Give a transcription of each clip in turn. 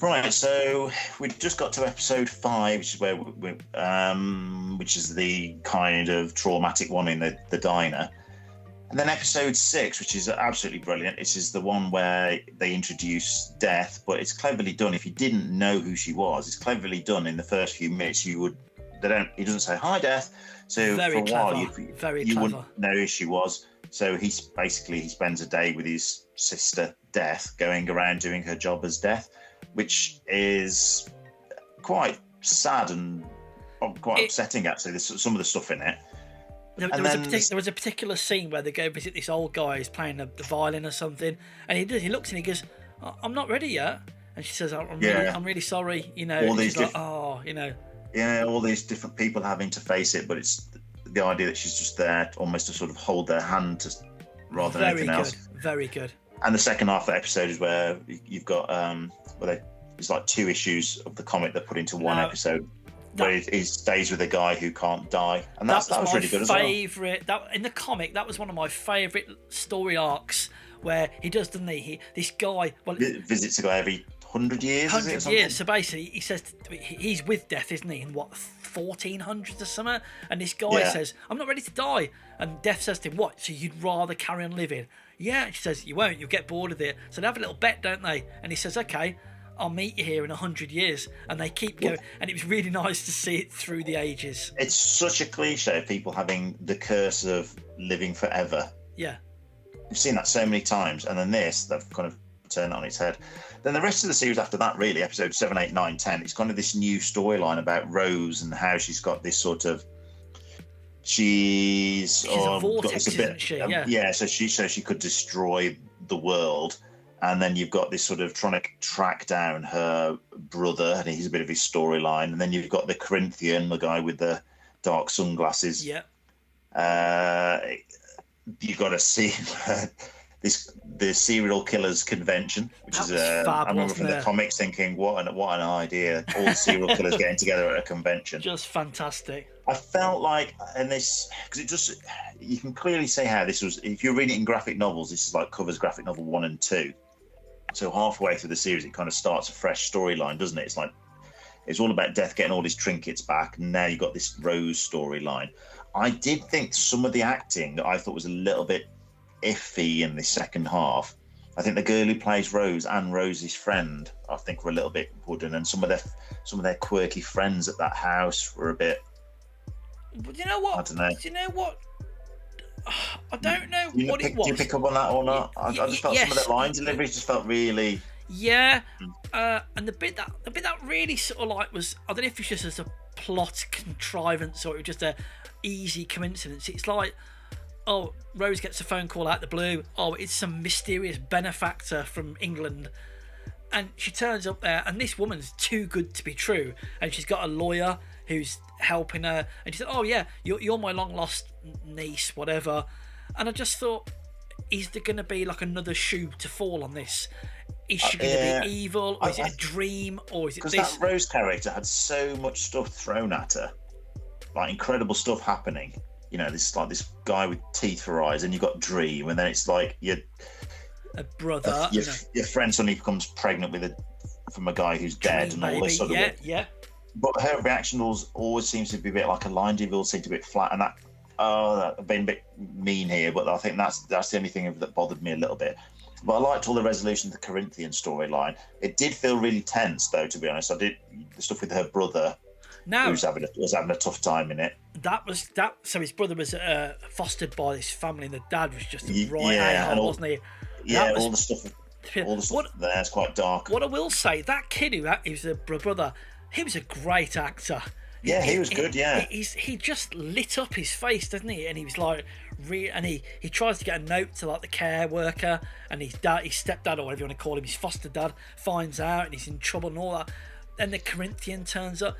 Right, so we just got to episode 5, which is which is the kind of traumatic one in the diner. And then episode 6, which is absolutely brilliant. This is the one where they introduce Death, but it's cleverly done. If you didn't know who she was, it's cleverly done. In the first few minutes, he doesn't say hi, Death. So Very for a clever. while, you wouldn't know who she was. So he spends a day with his sister Death, going around doing her job as Death, which is quite sad and quite upsetting. Actually, there's some of the stuff in it. There was a particular scene where they go visit this old guy who's playing the violin or something, and he looks and he goes, "I'm not ready yet," and she says, "I'm really sorry," All these all these different people having to face it, but it's the idea that she's just there almost to sort of hold their hand rather than anything else. Very good. And the second half of the episode is where you've got it's like 2 issues of the comic that put into one episode. Where he stays with a guy who can't die, and that was really good as well. In the comic, that was one of my favourite story arcs, where he does, doesn't he? This guy visits a guy every 100 years. 100 years. So basically, he says he's with Death, isn't he? In what 1400s or something? And this guy says, "I'm not ready to die," and Death says to him, "What? So you'd rather carry on living?" Yeah. And she says, "You won't. You'll get bored of it." So they have a little bet, don't they? And he says, "Okay, I'll meet you here in 100 years," and they keep going. And it was really nice to see it through the ages. It's such a cliche of people having the curse of living forever. Yeah, we've seen that so many times, and then they've kind of turned it on its head. Then the rest of the series after that, really, episode 7, 8, 9, 10, it's kind of this new storyline about Rose and how she's got this sort of she's a vortex, isn't she? So she could destroy the world. And then you've got this sort of trying to track down her brother, and he's a bit of his storyline. And then you've got the Corinthian, the guy with the dark sunglasses. Yeah. You've got to see the serial killers convention, which is I remember from the comics thinking, what an idea! All the serial killers getting together at a convention. Just fantastic. I felt like, and this, because you can clearly say how this was. If you're reading it in graphic novels, this is like covers graphic novel 1 and 2. So halfway through the series, it kind of starts a fresh storyline, doesn't it? It's like it's all about Death getting all his trinkets back, and now you've got this Rose storyline. I did think some of the acting that I thought was a little bit iffy in the second half. I think the girl who plays Rose and Rose's friend, I think, were a little bit wooden, and some of their quirky friends at that house were a bit. But you know what? I don't know. Do you know what? I don't know what it was. Do you pick up on that or not? I just felt some of the line deliveries just felt really. Yeah, and the bit that really sort of like was, I don't know if it's just as a plot contrivance or it was just a easy coincidence. It's like, oh, Rose gets a phone call out the blue. Oh, it's some mysterious benefactor from England. And she turns up there, and this woman's too good to be true. And she's got a lawyer who's helping her. And she said, "Oh yeah, you're my long lost niece, whatever." And I just thought, is there going to be like another shoe to fall on this? Is she going to be evil, or is it a dream, or is it this? Because that Rose character had so much stuff thrown at her, like incredible stuff happening. This like this guy with teeth for eyes, and you've got Dream, and then it's like a brother. Your friend suddenly becomes pregnant from a guy who's dead, and all this sort of yeah. But her reaction always seems to be a bit like a line. Devil seemed a bit flat, and I've been a bit mean here, but I think that's the only thing that bothered me a little bit. But I liked all the resolution of the Corinthian storyline. It did feel really tense, though, to be honest. I did the stuff with her brother, who was having a tough time in it. So his brother was fostered by this family, and the dad was just a a-hole, wasn't he? Yeah, all the stuff there is quite dark. What I will say, that kid who was the brother, he was a great actor. Yeah, he was good. Yeah, he just lit up his face, doesn't he? And he was like, and he tries to get a note to like the care worker, and his stepdad, or whatever you want to call him, his foster dad, finds out, and he's in trouble and all that. Then the Corinthian turns up.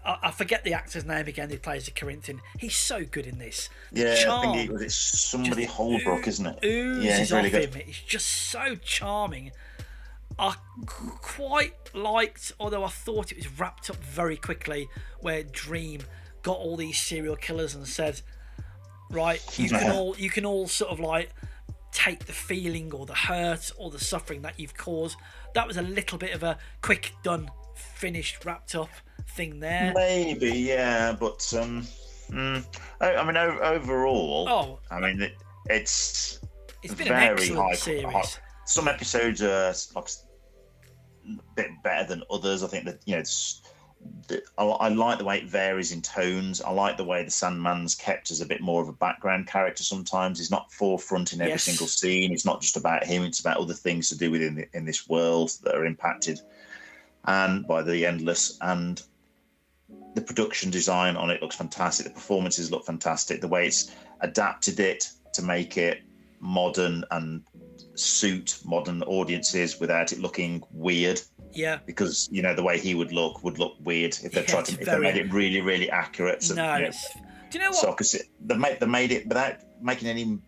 I forget the actor's name again who plays the Corinthian. He's so good in this. I think it's somebody Holbrook, isn't it? He's really good. He's just so charming. I quite liked, although I thought it was wrapped up very quickly, where Dream got all these serial killers and said, right, you can all sort of like take the feeling or the hurt or the suffering that you've caused. That was a little bit of a quick done, finished, wrapped up thing there. Maybe, yeah, but I mean, overall, I mean, it's been an excellent series. Some episodes are like a bit better than others. I think that I like the way it varies in tones. I like the way the Sandman's kept as a bit more of a background character sometimes. He's not forefront in every single scene. It's not just about him. It's about other things to do within in this world that are impacted and by the Endless. And the production design on it looks fantastic. The performances look fantastic. The way it's adapted it to make it modern and suit modern audiences without it looking weird. Yeah, because the way he would look weird if they tried to if they made it really, really accurate. So, no, do you know what? So because they made it without making any.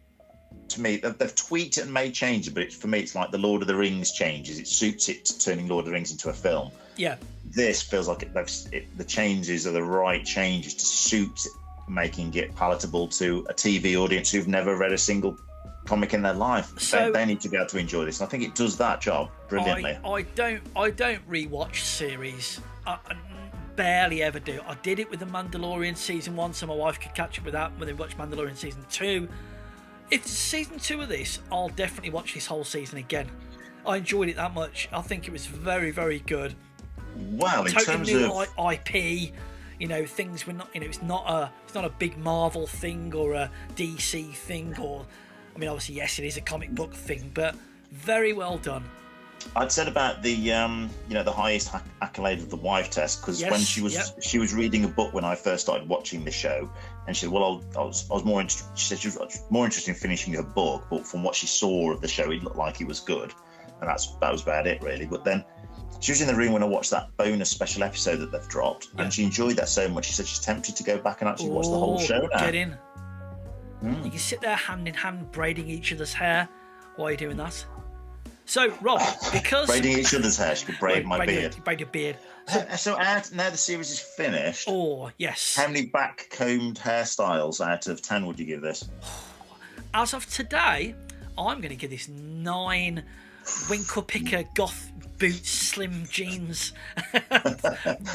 To me, they've tweaked it and made changes, but for me, it's like the Lord of the Rings changes. It suits it to turning Lord of the Rings into a film. Yeah, this feels like the changes are the right changes to suit making it palatable to a TV audience who've never read a single comic in their life. So they need to be able to enjoy this, and I think it does that job brilliantly. I don't rewatch series. I barely ever do. I did it with The Mandalorian season 1, so my wife could catch up with that when they watched Mandalorian season 2. If it's season 2 of this, I'll definitely watch this whole season again. I enjoyed it that much. I think it was very, very good. Well, in terms of IP, things were not. It's not a big Marvel thing or a DC thing, or obviously yes, it is a comic book thing, but very well done. I'd said about the the highest accolade of the wife test, because when she was reading a book when I first started watching the show, and she said, well, I was more interested. She said she was more interested in finishing her book, but from what she saw of the show, it looked like it was good, and that was about it really. But then she was in the room when I watched that bonus special episode that they've dropped, and she enjoyed that so much. She said she's tempted to go back and actually watch the whole show now. Get in. You can sit there hand in hand braiding each other's hair while you're doing that. So, Rob, because braiding each other's hair, she could braid my beard. Braid your beard. So now the series is finished. Oh, yes. How many back-combed hairstyles out of 10 would you give this? As of today, I'm going to give this 9 winkle picker goth boots, slim jeans,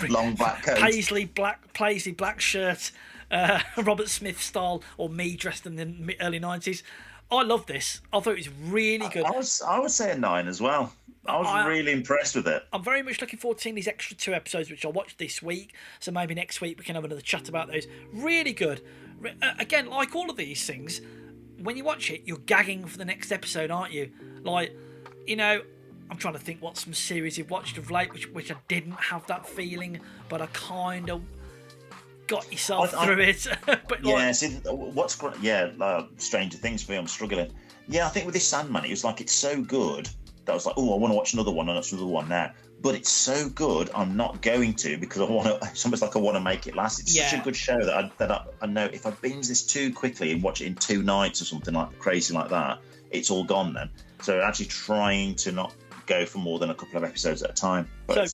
long black coat, paisley black shirt, Robert Smith style, or me dressed in the early 90s. I love this. I thought it was really good. I would say a 9 as well. I was really impressed with it. I'm very much looking forward to seeing these extra 2 episodes, which I'll watch this week. So maybe next week we can have another chat about those. Really good. Again, like all of these things, when you watch it, you're gagging for the next episode, aren't you? Like, I'm trying to think what some series you've watched of late, which I didn't have that feeling, but I kind of got yourself through it. But Stranger Things for me, I'm struggling. Yeah, I think with this Sandman, it was like it's so good that I was like, oh, I want to watch another one, and that's another one now. But it's so good, I'm not going to, because I want to. It's almost like I want to make it last. It's such a good show that I know if I binge this too quickly and watch it in 2 nights or something like crazy like that, it's all gone then. So actually trying to not go for more than a couple of episodes at a time. But